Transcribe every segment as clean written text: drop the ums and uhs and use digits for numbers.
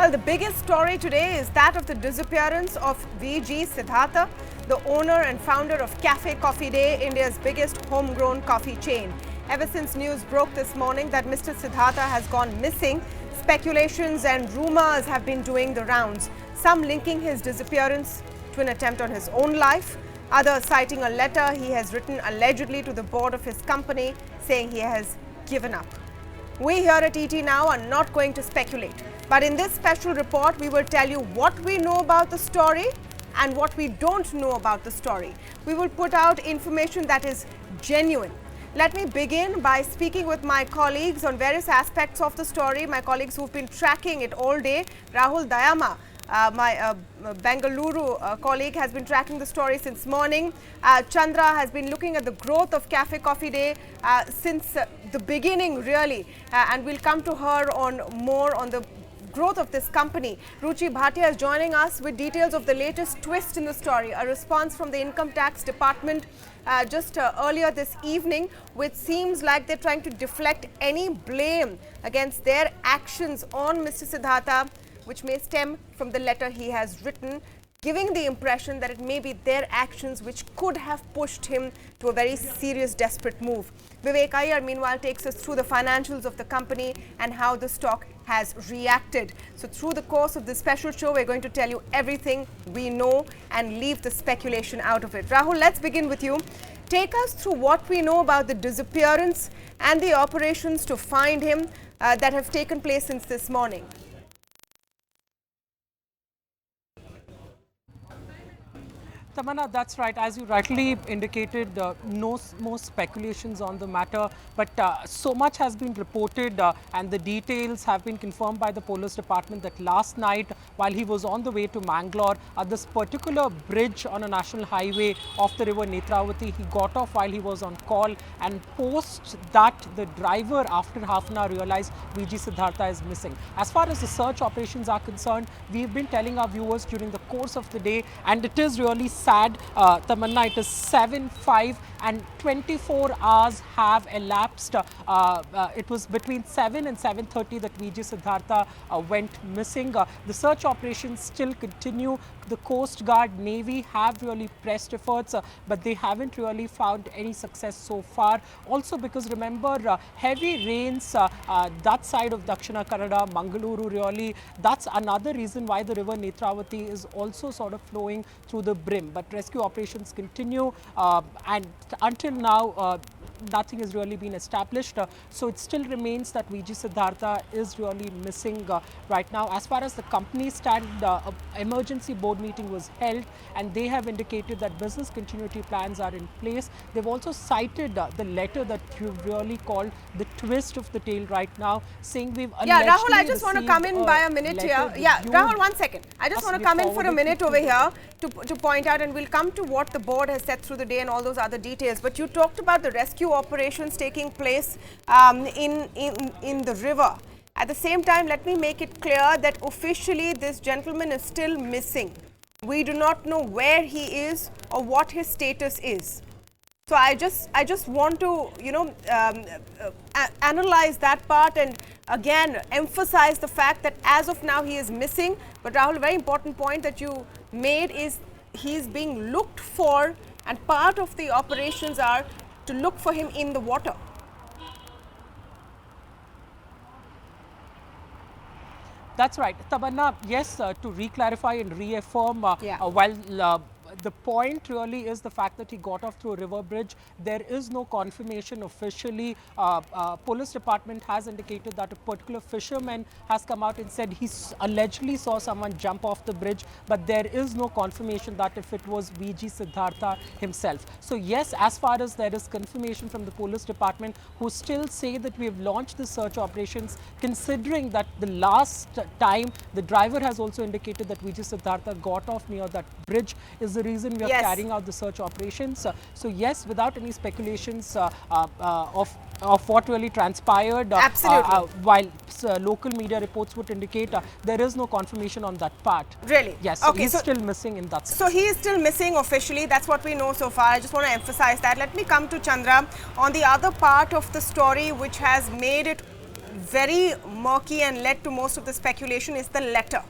Well, the biggest story today is that of the disappearance of VGs Siddhartha, the owner and founder of Cafe Coffee Day, India's biggest homegrown coffee chain. Ever since news broke this morning that Mr. Siddhartha has gone missing, speculations and rumours have been doing the rounds. Some linking his disappearance to an attempt on his own life, others citing a letter he has written allegedly to the board of his company saying he has given up. We here at ET Now are not going to speculate, but in this special report we will tell you what we know about the story and what we don't know about the story. We will put out information that is genuine. Let me begin by speaking with my colleagues on various aspects of the story, my colleagues who've been tracking it all day. Rahul Dayama, my Bengaluru colleague, has been tracking the story since morning. Chandra has been looking at the growth of Cafe Coffee Day since the beginning, really, and we'll come to her on more on the growth of this company. Ruchi Bhatia is joining us with details of the latest twist in the story, a response from the Income Tax Department just earlier this evening, which seems like they're trying to deflect any blame against their actions on Mr. Siddhartha, which may stem from the letter he has written, giving the impression that it may be their actions which could have pushed him to a very serious, desperate move. Vivek Iyer, meanwhile, takes us through the financials of the company and how the stock has reacted. So through the course of this special show, we're going to tell you everything we know and leave the speculation out of it. Rahul, let's begin with you. Take us through what we know about the disappearance and the operations to find him that have taken place since this morning. Tamanna, that's right. As you rightly indicated, no more speculations on the matter, but so much has been reported and the details have been confirmed by the police department that last night, while he was on the way to Mangalore, at this particular bridge on a national highway off the river Netravati, he got off while he was on call, and post that, the driver, after half an hour, realized VG Siddhartha is missing. As far as the search operations are concerned, we've been telling our viewers during the course of the day, and it is really sad, Tamanna, it is 7:05 and 24 hours have elapsed. It was between 7 and 7:30 that VG Siddhartha went missing. The search operations still continue. The Coast Guard, Navy have really pressed efforts, but they haven't really found any success so far. Also because remember, heavy rains that side of Dakshina Kannada, Mangaluru, really, that's another reason why the river Netravati is also sort of flowing through the brim. But rescue operations continue and until now nothing has really been established. So it still remains that VG Siddhartha is really missing right now. As far as the company stand, emergency board meeting was held and they have indicated that business continuity plans are in place. They've also cited the letter that you've really called the twist of the tale right now, saying we've Rahul, I just want to come in by a minute here. Rahul, 1 second. I just want to come in for a minute over here to point out, and we'll come to what the board has said through the day and all those other details. But you talked about the rescue operations taking place in the river. At the same time, let me make it clear that officially this gentleman is still missing. We do not know where he is or what his status is. So I just want to, analyze that part and again emphasize the fact that as of now he is missing. But Rahul, a very important point that you made is he is being looked for, and part of the operations are to look for him in the water. That's right. Tamanna, yes, to re-clarify and reaffirm, while the point really is the fact that he got off through a river bridge. There is no confirmation officially. Police department has indicated that a particular fisherman has come out and said he allegedly saw someone jump off the bridge, but there is no confirmation that if it was VG Siddhartha himself. So yes, as far as there is confirmation from the police department, who still say that we have launched the search operations, considering that the last time the driver has also indicated that VG Siddhartha got off near that bridge, is the reason we are carrying out the search operations. So yes, without any speculations of what really transpired, while local media reports would indicate, there is no confirmation on that part. Really? Yes, so he's still missing in that sense. So he is still missing officially, that's what we know so far. I just want to emphasize that. Let me come to Chandra on the other part of the story which has made it very murky and led to most of the speculation is the letter.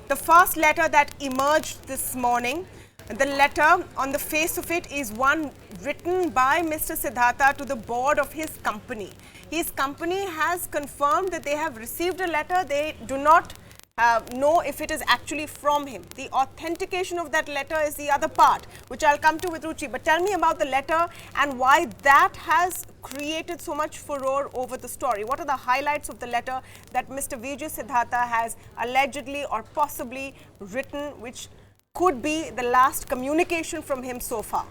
The first letter that emerged this morning, the letter on the face of it is one written by Mr. Siddhartha to the board of his company. His company has confirmed that they have received a letter. They do not know if it is actually from him. The authentication of that letter is the other part, which I'll come to with Ruchi. But tell me about the letter and why that has created so much furore over the story. What are the highlights of the letter that Mr. VG Siddartha has allegedly or possibly written, which could be the last communication from him so far?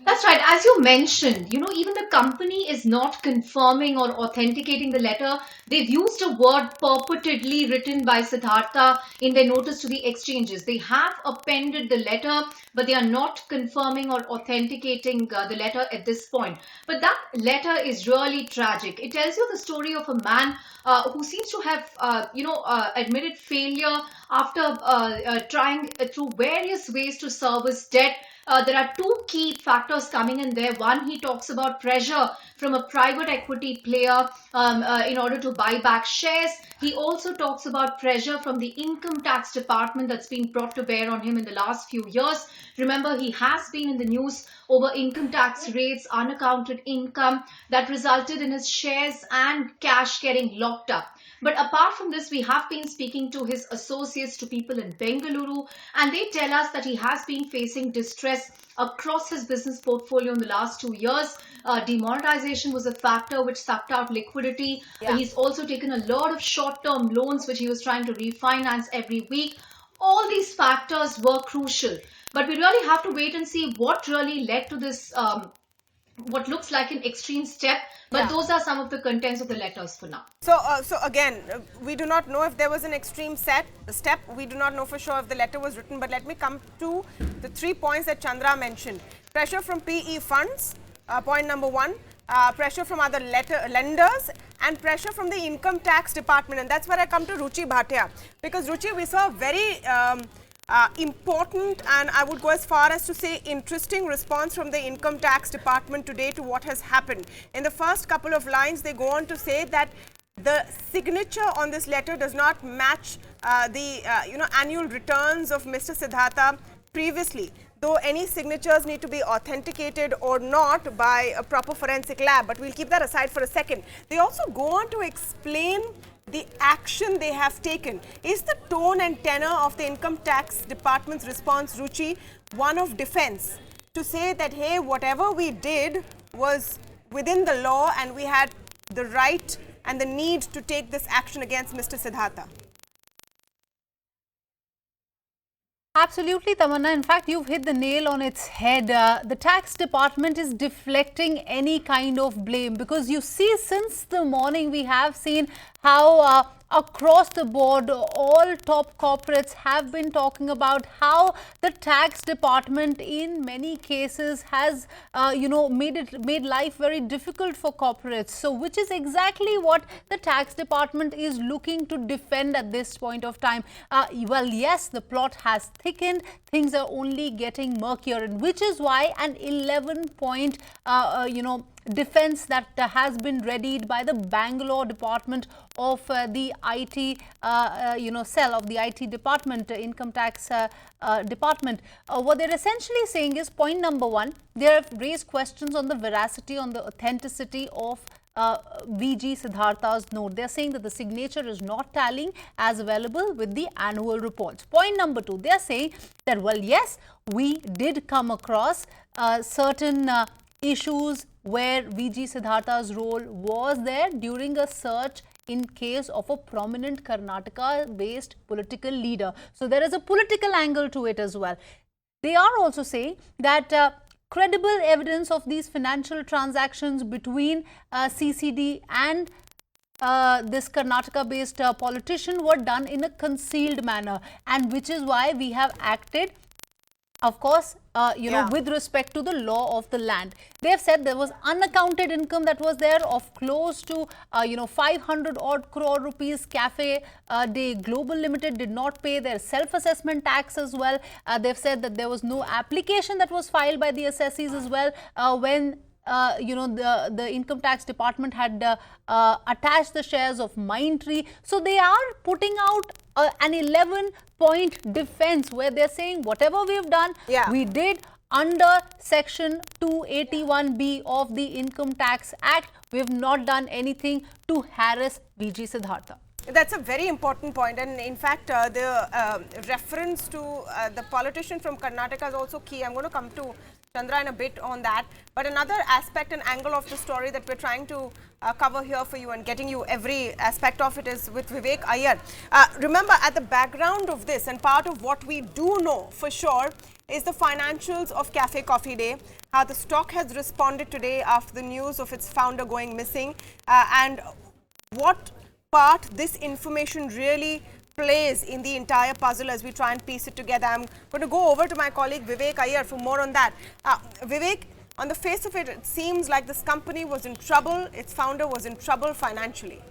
That's right. As you mentioned, even the company is not confirming or authenticating the letter. They've used a word purportedly written by Siddhartha in their notice to the exchanges. They have appended the letter, but they are not confirming or authenticating the letter at this point. But that letter is really tragic. It tells you the story of a man who seems to have, admitted failure after trying through various ways to service debt. There are two key factors coming in there. One, he talks about pressure from a private equity player in order to buy back shares. He also talks about pressure from the income tax department that's been brought to bear on him in the last few years. Remember, he has been in the news over income tax rates, unaccounted income that resulted in his shares and cash getting locked up. But apart from this, we have been speaking to his associates, to people in Bengaluru, and they tell us that he has been facing distress across his business portfolio in the last 2 years. Demonetization was a factor which sucked out liquidity. He's also taken a lot of short-term loans which he was trying to refinance every week. All these factors were crucial. But we really have to wait and see what really led to this what looks like an extreme step, but those are some of the contents of the letters for now. So again, we do not know if there was an extreme step. We do not know for sure if the letter was written, but let me come to the 3 points that Chandra mentioned. Pressure from PE funds, point number one, pressure from other lenders, and pressure from the income tax department. And that's where I come to Ruchi Bhatia. Because Ruchi, we saw a very important, and I would go as far as to say interesting response from the income tax department today to what has happened. In the first couple of lines, they go on to say that the signature on this letter does not match the annual returns of Mr. Siddhartha previously, though any signatures need to be authenticated or not by a proper forensic lab. But we'll keep that aside for a second. They also go on to explain the action they have taken. Is the tone and tenor of the income tax department's response, Ruchi, one of defense? To say that, hey, whatever we did was within the law and we had the right and the need to take this action against Mr. Siddhartha? Absolutely, Tamanna. In fact, you've hit the nail on its head. The tax department is deflecting any kind of blame, because you see, since the morning we have seen how across the board all top corporates have been talking about how the tax department in many cases has made life very difficult for corporates. So which is exactly what the tax department is looking to defend at this point of time. Well, yes, the plot has thickened, things are only getting murkier, and which is why an 11-point defense that has been readied by the Bangalore department of the IT cell of the IT department, income tax department. What they're essentially saying is, point number one, they have raised questions on the veracity, on the authenticity of VG Siddartha's note. They're saying that the signature is not tallying as available with the annual reports. Point number two, they're saying that, well, yes, we did come across certain issues where VG Siddartha's role was there during a search in case of a prominent Karnataka-based political leader. So there is a political angle to it as well. They are also saying that credible evidence of these financial transactions between CCD and this Karnataka-based politician were done in a concealed manner, and which is why we have acted, of course, with respect to the law of the land. They have said there was unaccounted income that was there of close to 500 odd crore rupees. Cafe Day Global Limited did not pay their self-assessment tax as well. They've said that there was no application that was filed by the assessees as well when the income tax department had attached the shares of Mindtree. So they are putting out an 11-point defense where they're saying whatever we've done, we did under section 281B of the Income Tax Act. We have not done anything to harass VG Siddartha. That's a very important point, and in fact, the reference to the politician from Karnataka is also key. I'm going to come to Chandra in a bit on that. But another aspect and angle of the story that we're trying to cover here for you and getting you every aspect of it is with Vivek Iyer. Remember, at the background of this and part of what we do know for sure is the financials of Cafe Coffee Day, how the stock has responded today after the news of its founder going missing, and what part this information really plays in the entire puzzle as we try and piece it together. I'm going to go over to my colleague Vivek Iyer for more on that. Vivek, on the face of it, it seems like this company was in trouble, its founder was in trouble financially.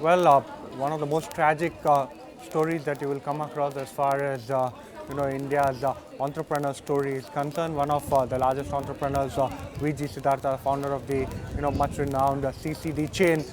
Well, one of the most tragic stories that you will come across as far as India's entrepreneur story is concerned. One of the largest entrepreneurs, VG Siddhartha, founder of the much renowned CCD chain,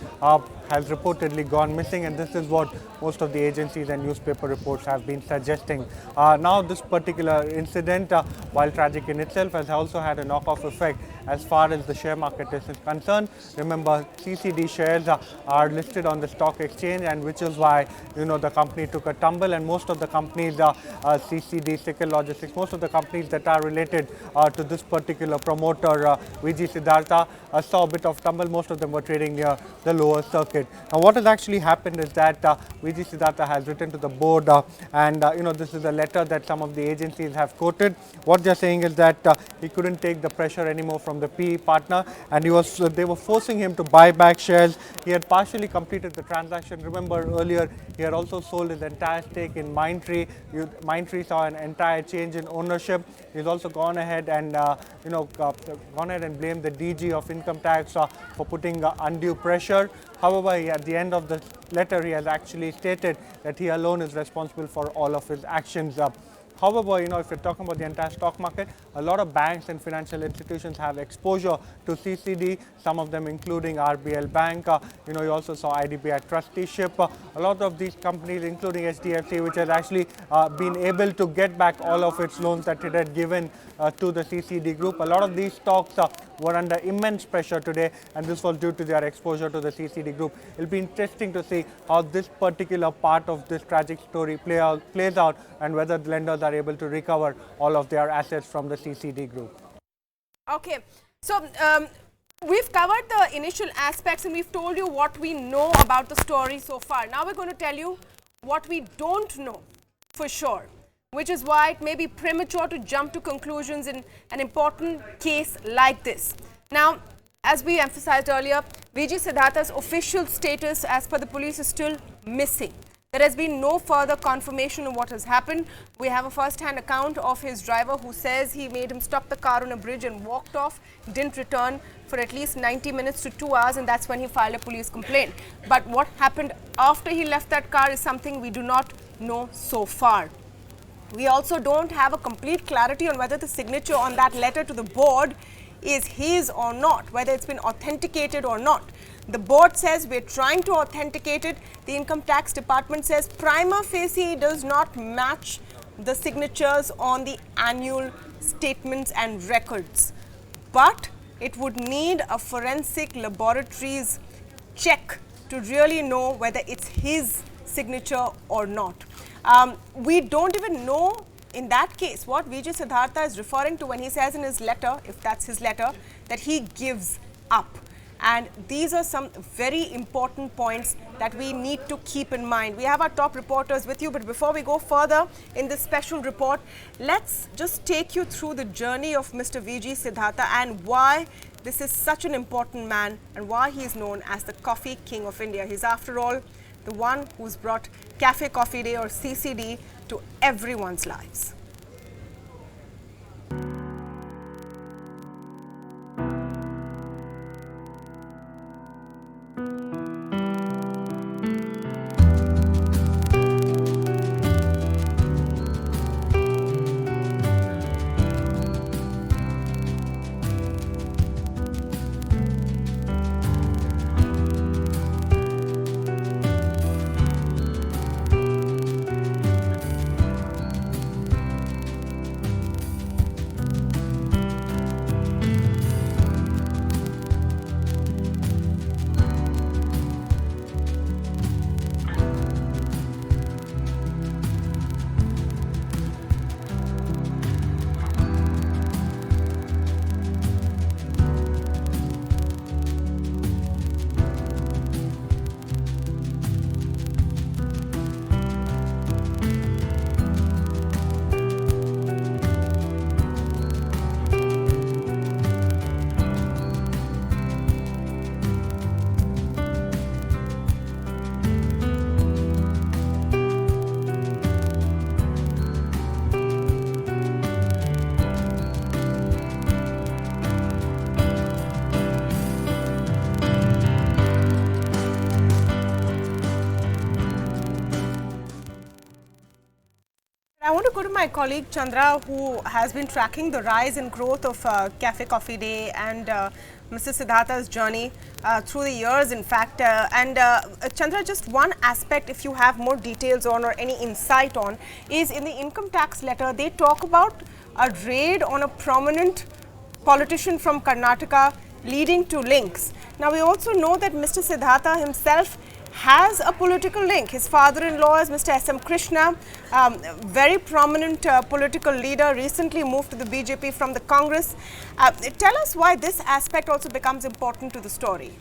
has reportedly gone missing, and this is what most of the agencies and newspaper reports have been suggesting. Now this particular incident, while tragic in itself, has also had a knock-off effect as far as the share market is concerned. Remember, CCD shares are listed on the stock exchange, and which is why the company took a tumble, and most of the companies, CCD, Sickle Logistics, most of the companies that are related to this particular promoter, VG Siddhartha, saw a bit of tumble. Most of them were trading near the lower circuit. Now, what has actually happened is that VG Siddhartha has written to the board, and this is a letter that some of the agencies have quoted. What they're saying is that he couldn't take the pressure anymore from the PE partner, and they were forcing him to buy back shares. He had partially completed the transaction. Remember, earlier he had also sold his entire stake in Mindtree. Mindtree saw an entire change in ownership. He's also gone ahead and blamed the DG of Income Tax for putting undue pressure. However, at the end of the letter, he has actually stated that he alone is responsible for all of his actions. However, if you're talking about the entire stock market, a lot of banks and financial institutions have exposure to CCD, some of them including RBL Bank. You also saw IDBI trusteeship. A lot of these companies, including HDFC, which has actually been able to get back all of its loans that it had given to the CCD group. A lot of these stocks were under immense pressure today, and this was due to their exposure to the CCD group. It'll be interesting to see how this particular part of this tragic story plays out, and whether the lenders are able to recover all of their assets from the CCD group. Okay, so we've covered the initial aspects and we've told you what we know about the story so far. Now we're going to tell you what we don't know for sure, which is why it may be premature to jump to conclusions in an important case like this. Now, as we emphasized earlier, VG Siddartha's official status as per the police is still missing. There has been no further confirmation of what has happened. We have a first-hand account of his driver who says he made him stop the car on a bridge and walked off, didn't return for at least 90 minutes to 2 hours, and that's when he filed a police complaint. But what happened after he left that car is something we do not know so far. We also don't have a complete clarity on whether the signature on that letter to the board is his or not, whether it's been authenticated or not. The board says we're trying to authenticate it. The Income Tax Department says prima facie does not match the signatures on the annual statements and records. But it would need a forensic laboratories check to really know whether it's his signature or not. We don't even know in that case what VG Siddartha is referring to when he says in his letter, if that's his letter, that he gives up. And these are some very important points that we need to keep in mind. We have our top reporters with you, but before we go further in this special report, let's just take you through the journey of Mr. VG Siddartha and why this is such an important man and why he is known as the Coffee King of India. He's, after all, the one who's brought Cafe Coffee Day or CCD to everyone's lives. go to my colleague Chandra, who has been tracking the rise and growth of Cafe Coffee Day and Mr. Siddhartha's journey through the years, in fact. Chandra, just one aspect, if you have more details on or any insight on, is in the income tax letter, they talk about a raid on a prominent politician from Karnataka leading to links. Now, we also know that Mr. Siddhartha himself has a political link. His father-in-law is Mr. S.M. Krishna, very prominent political leader, recently moved to the BJP from the Congress. Tell us why this aspect also becomes important to the story.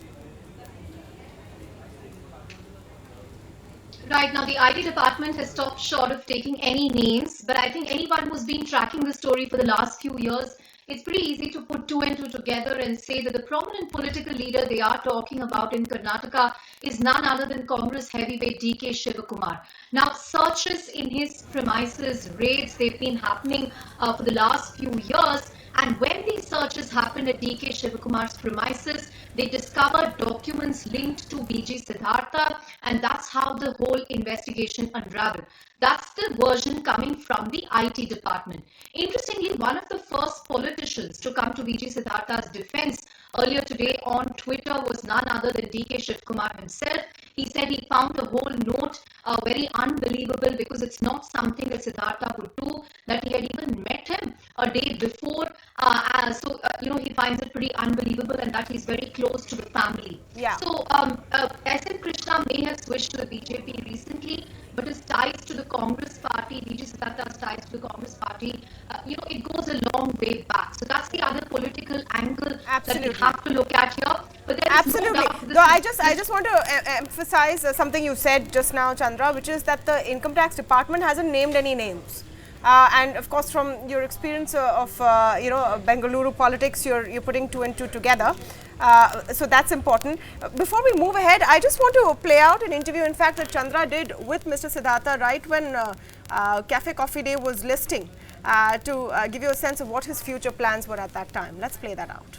Right now, the IT department has stopped short of taking any names, but I think anyone who's been tracking the story for the last few years, it's pretty easy to put two and two together and say that the prominent political leader they are talking about in Karnataka is none other than Congress heavyweight DK Shivakumar. Now, searches in his premises, raids, they've been happening for the last few years. And when these searches happened at DK Shivakumar's premises, they discovered documents linked to VG Siddartha, and that's how the whole investigation unraveled. That's the version coming from the IT department. Interestingly, one of the first politicians to come to VG Siddartha's defense earlier today on Twitter was none other than DK Shivakumar himself. He said he found the whole note very unbelievable because it's not something that Siddhartha would do, that he had even met him a day before. He finds it pretty unbelievable and that he's very close to the family. Yeah. So, S.M. Krishna may have switched to the BJP recently, but his ties to the Congress party, VG Siddhartha's ties to the Congress party, it goes a long way back. So that's the other political angle that we have to look at here. But there is Absolutely. no doubt No, I just want to emphasize something you said just now, Chandra, which is that the income tax department hasn't named any names. And of course, from your experience of Bengaluru politics, you're putting two and two together. So that's important. Before we move ahead, I just want to play out an interview, in fact, that Chandra did with Mr. Siddhartha right when Cafe Coffee Day was listing, to give you a sense of what his future plans were at that time. Let's play that out.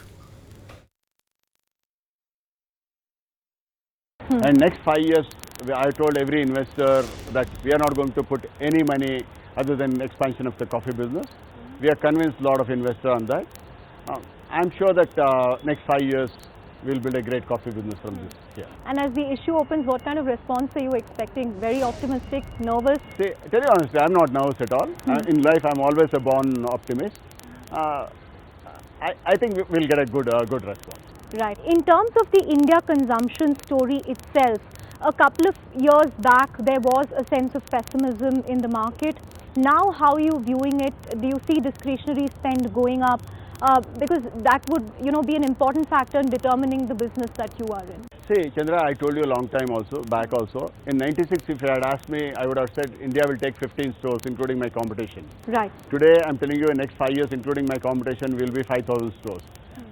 And next 5 years, I told every investor that we are not going to put any money other than expansion of the coffee business. We are convinced a lot of investors on that. I'm sure that next 5 years we'll build a great coffee business from this. Yeah. And as the issue opens, what kind of response are you expecting? Very optimistic, nervous? See, tell you honestly, I'm not nervous at all. In life, I'm always a born optimist. I think we'll get a good response. Right. In terms of the India consumption story itself, a couple of years back, there was a sense of pessimism in the market. Now, how are you viewing it? Do you see discretionary spend going up? Because that would, be an important factor in determining the business that you are in. See, Chandra, I told you a long time back also. In '96, if you had asked me, I would have said India will take 15 stores, including my competition. Right. Today, I'm telling you, in the next 5 years, including my competition, will be 5,000 stores.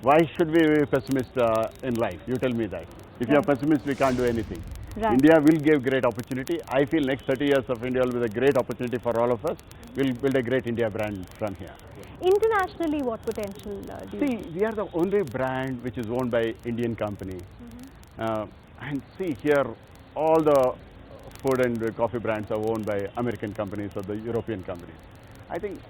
Why should we be pessimist in life? You tell me that. If you are pessimist, we can't do anything. Right. India will give great opportunity. I feel next 30 years of India will be a great opportunity for all of us. We'll build a great India brand from here. Internationally, what potential do you see? See, we are the only brand which is owned by Indian company. And see here, all the food and coffee brands are owned by American companies or the European companies. I think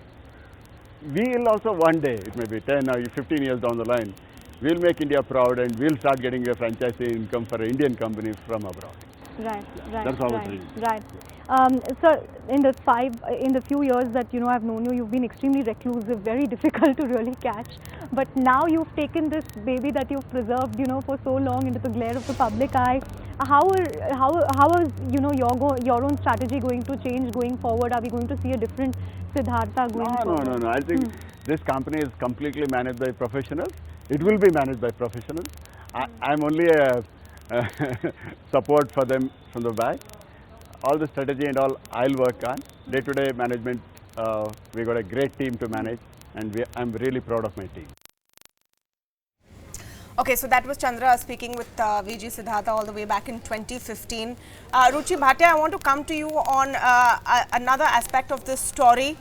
we will also one day, it may be 10 or 15 years down the line, we'll make India proud and we'll start getting a franchisee income for Indian companies from abroad. Right, right, That's how right, it's right. So in the few years that I've known you, you've been extremely reclusive, very difficult to really catch. But now you've taken this baby that you've preserved, for so long into the glare of the public eye. How is your own strategy going to change going forward? Are we going to see a different Siddhartha going forward? No. I think this company is completely managed by professionals. It will be managed by professionals. I'm only a support for them from the back. All the strategy and all I'll work on. Day-to-day management, we got a great team to manage, and I'm really proud of my team. Okay, so that was Chandra speaking with VG Siddartha all the way back in 2015. Ruchi Bhatia, I want to come to you on another aspect of this story,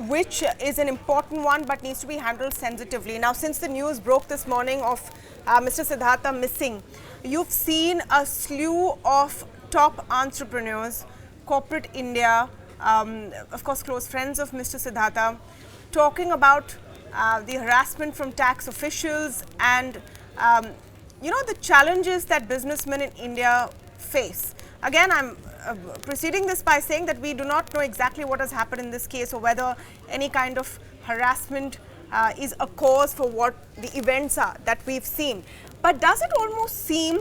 which is an important one but needs to be handled sensitively. Now, since the news broke this morning of Mr. Siddhartha missing, you've seen a slew of top entrepreneurs, corporate India, of course, close friends of Mr. Siddhartha, talking about the harassment from tax officials and the challenges that businessmen in India face. Again, I'm preceding this by saying that we do not know exactly what has happened in this case or whether any kind of harassment is a cause for what the events are that we've seen. But does it almost seem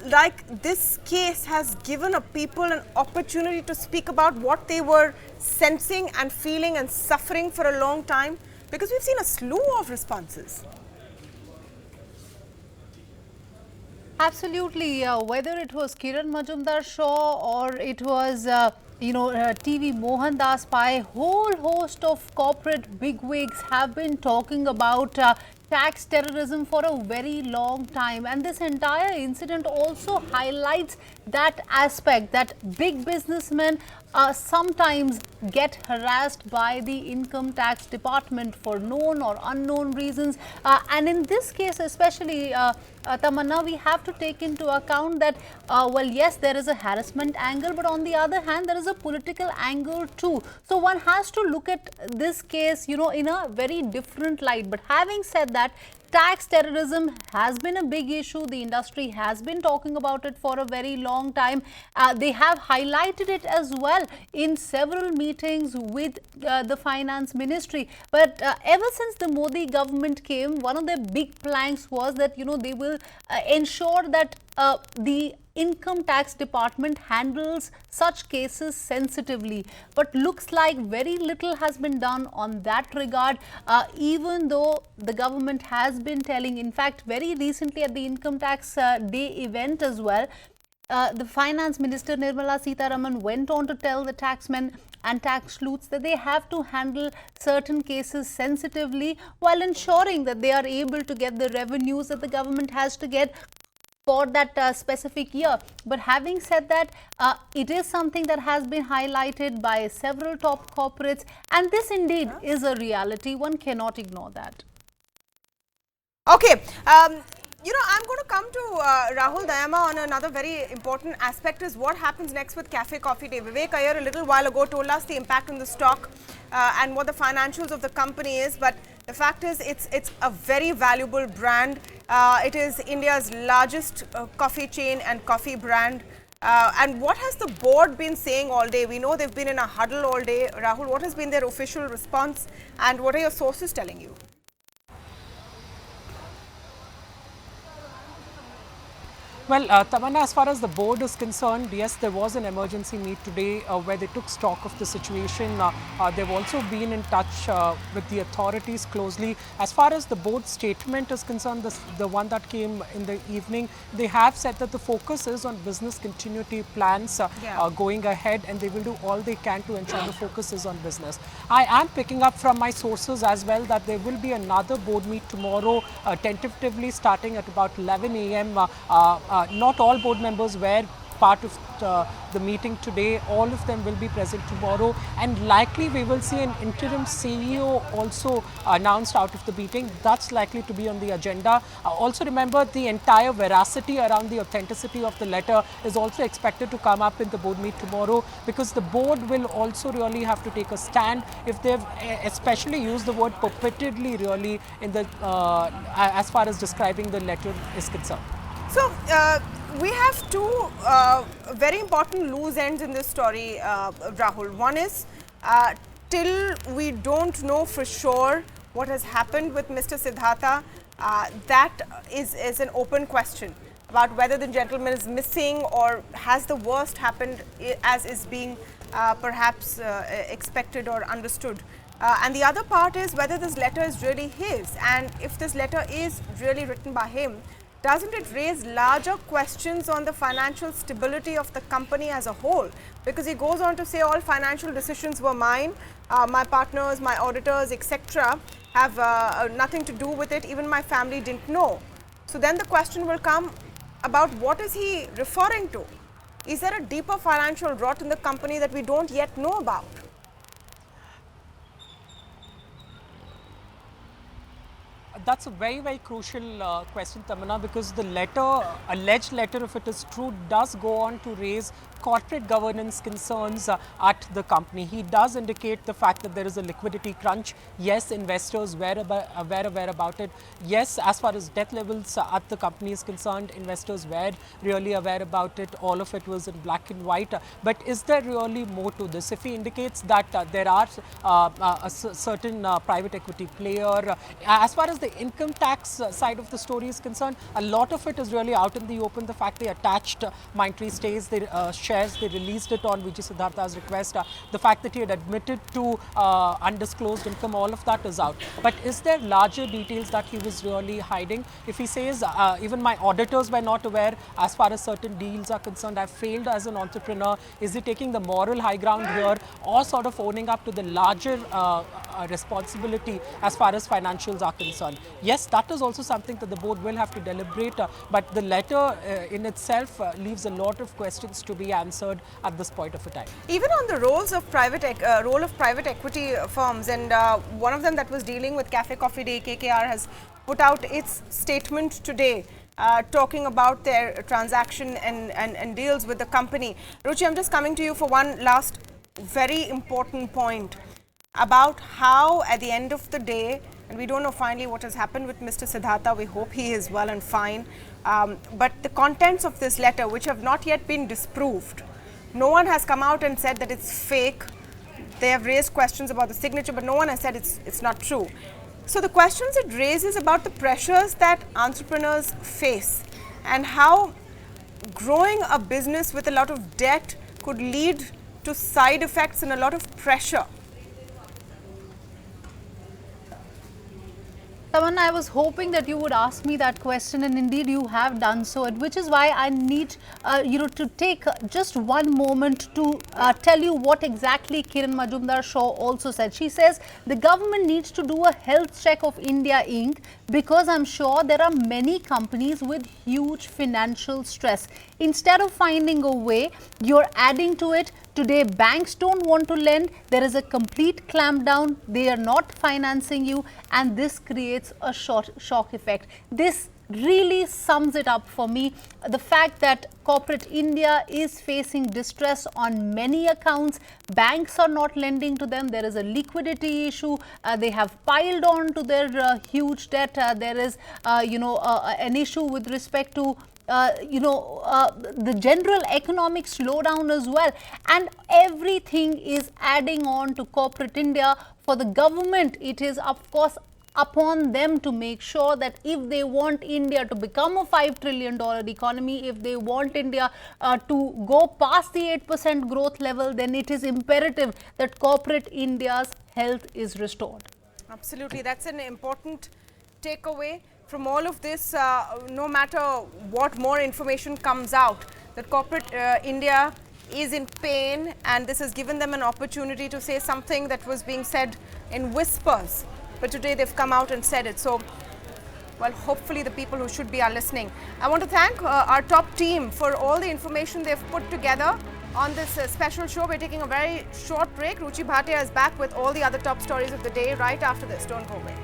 like this case has given a people an opportunity to speak about what they were sensing and feeling and suffering for a long time? Because we've seen a slew of responses. Absolutely. Whether it was Kiran Majumdar Shaw or it was, TV Mohan Das Pai, whole host of corporate bigwigs have been talking about tax terrorism for a very long time. And this entire incident also highlights that aspect that big businessmen sometimes get harassed by the income tax department for known or unknown reasons. And in this case, especially, Tamanna, we have to take into account that, well, yes, there is a harassment angle, but on the other hand, there is a political angle too. So one has to look at this case, in a very different light. But having said that, tax terrorism has been a big issue. The industry has been talking about it for a very long time. They have highlighted it as well in several meetings with the finance ministry. But ever since the Modi government came, one of their big planks was that, they will ensure that the income tax department handles such cases sensitively. But looks like very little has been done on that regard, even though the government has been telling, in fact, very recently at the income tax day event as well, the finance minister Nirmala Sitharaman went on to tell the taxmen and tax sleuths that they have to handle certain cases sensitively while ensuring that they are able to get the revenues that the government has to get for that specific year. But having said that, it is something that has been highlighted by several top corporates, and this indeed is a reality. One cannot ignore that. Okay. I'm going to come to Rahul Dayama on another very important aspect is what happens next with Cafe Coffee Day. Vivek Iyer a little while ago told us the impact on the stock and what the financials of the company is, but the fact is it's a very valuable brand. It is India's largest coffee chain and coffee brand. And what has the board been saying all day? We know they've been in a huddle all day. Rahul, what has been their official response and what are your sources telling you? Well, Tamanna, as far as the board is concerned, yes, there was an emergency meet today where they took stock of the situation. They've also been in touch with the authorities closely. As far as the board statement is concerned, the one that came in the evening, they have said that the focus is on business continuity plans going ahead, and they will do all they can to ensure the focus is on business. I am picking up from my sources as well that there will be another board meet tomorrow, tentatively starting at about 11 a.m. Not all board members were part of the meeting today. All of them will be present tomorrow, and likely we will see an interim CEO also announced out of the meeting. That's likely to be on the agenda. Also remember, the entire veracity around the authenticity of the letter is also expected to come up in the board meet tomorrow, because the board will also really have to take a stand if they've especially used the word purportedly really in the as far as describing the letter is concerned. So, we have two very important loose ends in this story, Rahul. One is, till we don't know for sure what has happened with Mr. Siddhartha, that is an open question about whether the gentleman is missing or has the worst happened as is being perhaps expected or understood. And the other part is whether this letter is really his, and if this letter is really written by him, doesn't it raise larger questions on the financial stability of the company as a whole? Because he goes on to say all financial decisions were mine, my partners, my auditors, etc. have nothing to do with it, even my family didn't know. So then the question will come about what is he referring to? Is there a deeper financial rot in the company that we don't yet know about? That's a very, very crucial question, Tamanna, because the letter, alleged letter, if it is true, does go on to raise corporate governance concerns at the company. He does indicate the fact that there is a liquidity crunch. Yes, investors were aware about it. Yes, as far as debt levels at the company is concerned, investors were really aware about it. All of it was in black and white. But is there really more to this? If he indicates that there are a certain private equity player, as far as the income tax side of the story is concerned, a lot of it is really out in the open. The fact they attached Mindtree stays, they shares, they released it on VG Siddartha's request. The fact that he had admitted to undisclosed income, all of that is out. But is there larger details that he was really hiding? If he says, even my auditors were not aware as far as certain deals are concerned, I've failed as an entrepreneur, is he taking the moral high ground here, or sort of owning up to the larger responsibility as far as financials are concerned? Yes, that is also something that the board will have to deliberate, but the letter in itself leaves a lot of questions to be answered at this point of a time. Even on the role of private equity firms, and one of them that was dealing with Cafe Coffee Day, KKR, has put out its statement today, talking about their transaction and deals with the company. Ruchi, I'm just coming to you for one last very important point about how, at the end of the day, and we don't know finally what has happened with Mr. Siddhartha. We hope he is well and fine. But the contents of this letter, which have not yet been disproved, no one has come out and said that it's fake. They have raised questions about the signature, but no one has said it's not true. So the questions it raises about the pressures that entrepreneurs face and how growing a business with a lot of debt could lead to side effects and a lot of pressure. Tamanna, I was hoping that you would ask me that question, and indeed you have done so, which is why I need to take just one moment to tell you what exactly Kiran Majumdar-Shaw also said. She says the government needs to do a health check of India Inc. because I'm sure there are many companies with huge financial stress. Instead of finding a way, you're adding to it. Today, banks don't want to lend. There is a complete clampdown. They are not financing you, and this creates a shock effect. This really sums it up for me. The fact that corporate India is facing distress on many accounts. Banks are not lending to them. There is a liquidity issue. They have piled on to their huge debt. There is, an issue with respect to the general economic slowdown as well, and everything is adding on to corporate India. For the government, it is of course upon them to make sure that if they want India to become a $5 trillion economy, if they want India to go past the 8% growth level, then it is imperative that corporate India's health is restored. Absolutely, that's an important takeaway from all of this. No matter what more information comes out, that corporate India is in pain, and this has given them an opportunity to say something that was being said in whispers. But today they've come out and said it. So, well, hopefully the people who should be are listening. I want to thank our top team for all the information they've put together on this special show. We're taking a very short break. Ruchi Bhatia is back with all the other top stories of the day right after this. Don't go away.